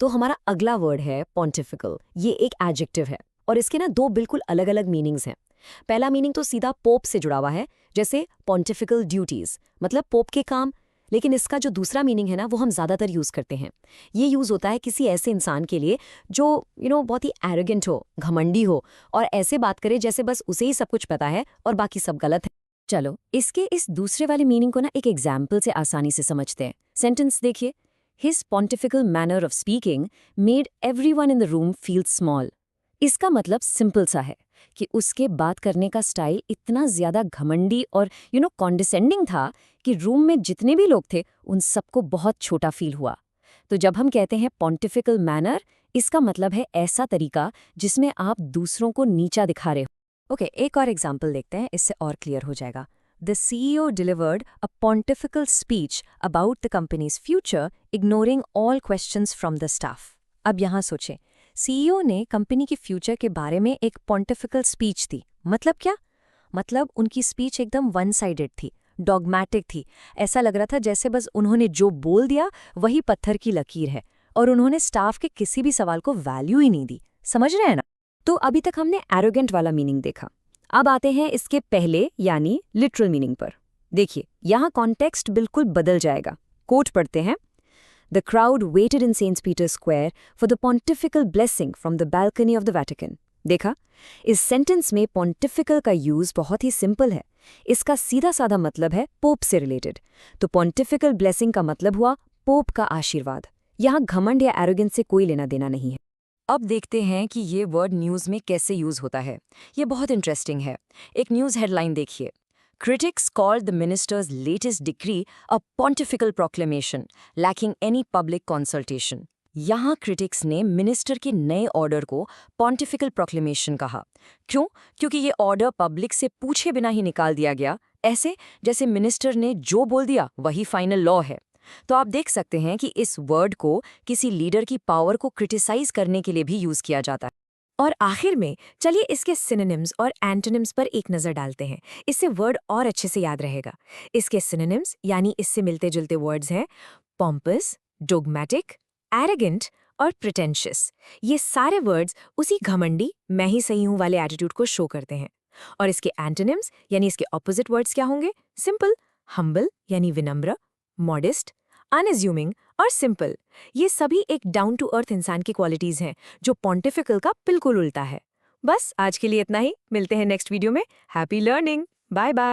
तो हमारा अगला वर्ड है pontifical। ये एक एडजेक्टिव है और इसके ना दो बिल्कुल अलग अलग मीनिंग्स हैं। पहला मीनिंग तो सीधा पोप से जुड़ा हुआ है, जैसे pontifical ड्यूटीज मतलब पोप के काम। लेकिन इसका जो दूसरा मीनिंग है ना वो हम ज़्यादातर यूज़ करते हैं। ये यूज़ होता है किसी ऐसे इंसान के लिए जो बहुत ही एरोगेंट हो, घमंडी हो और ऐसे बात करे जैसे बस उसे ही सब कुछ पता है और बाकी सब गलत है। चलो इसके इस दूसरे वाले मीनिंग को ना एक एग्जाम्पल से आसानी से समझते हैं। सेंटेंस देखिए, his pontifical manner of speaking made everyone in the room feel small. इसका मतलब सिंपल सा है कि उसके बात करने का स्टाइल इतना ज्यादा घमंडी और कॉन्डिसेंडिंग था कि रूम में जितने भी लोग थे उन सबको बहुत छोटा फील हुआ। तो जब हम कहते हैं pontifical मैनर, इसका मतलब है ऐसा तरीका जिसमें आप दूसरों को नीचा दिखा रहे हो। ओके, एक और एग्जाम्पल देखते हैं, इससे और क्लियर हो जाएगा। The CEO delivered a pontifical speech about the company's future, ignoring all questions from the staff. अब यहाँ सोचें, CEO ने कंपनी के फ्यूचर के बारे में एक pontifical speech दी। मतलब क्या? मतलब उनकी स्पीच एकदम वन साइडेड थी, डॉगमैटिक थी। ऐसा लग रहा था जैसे बस उन्होंने जो बोल दिया वही पत्थर की लकीर है और उन्होंने स्टाफ के किसी भी सवाल को वैल्यू ही नहीं दी। समझ रहे हैं ना? तो अभी तक हमने एरोगेंट वाला मीनिंग देखा। अब आते हैं इसके पहले यानी लिटरल मीनिंग पर। देखिए, यहाँ कॉन्टेक्स्ट बिल्कुल बदल जाएगा। कोट पढ़ते हैं, the crowd waited in Saint Peter's Square for the pontifical blessing from the balcony of the Vatican. देखा, इस सेंटेंस में pontifical का यूज बहुत ही सिंपल है। इसका सीधा साधा मतलब है पोप से रिलेटेड। तो pontifical ब्लेसिंग का मतलब हुआ पोप का आशीर्वाद। यहाँ घमंड या एरोगेंस से कोई लेना देना नहीं है। अब देखते हैं कि ये वर्ड न्यूज़ में कैसे यूज़ होता है। ये बहुत इंटरेस्टिंग है। एक न्यूज़ हेडलाइन देखिए, critics called the ministers latest decree a pontifical proclamation lacking any public consultation. यहाँ क्रिटिक्स ने मिनिस्टर के नए ऑर्डर को पॉन्टिफिकल प्रोक्लेमेशन कहा। क्यों? क्योंकि ये ऑर्डर पब्लिक से पूछे बिना ही निकाल दिया गया, ऐसे जैसे मिनिस्टर ने जो बोल दिया वही फाइनल लॉ है। तो आप देख सकते हैं कि इस वर्ड को किसी लीडर की पावर को क्रिटिसाइज करने के लिए भी यूज किया जाता है। और आखिर में चलिए इसके सिनोनिम्स और एंटोनिम्स पर एक नजर डालते हैं। इससे वर्ड और अच्छे से याद रहेगा। इसके सिनोनिम्स यानी इससे मिलते जुलते वर्ड्स हैं पॉम्पस, डोगमैटिक, एरोगेंट और प्रिटेंशियस। ये सारे वर्ड्स उसी घमंडी मैं ही सही हूं वाले एटीट्यूड को शो करते हैं। और इसके एंटोनिम्स यानी इसके ऑपोजिट वर्ड्स क्या होंगे? सिंपल, हम्बल यानी विनम्र, मॉडेस्ट, अनअज्यूमिंग और सिंपल। ये सभी एक डाउन टू अर्थ इंसान की क्वालिटीज हैं जो पॉन्टिफिकल का बिल्कुल उल्टा है। बस आज के लिए इतना ही। मिलते हैं नेक्स्ट वीडियो में। Happy learning. Bye bye.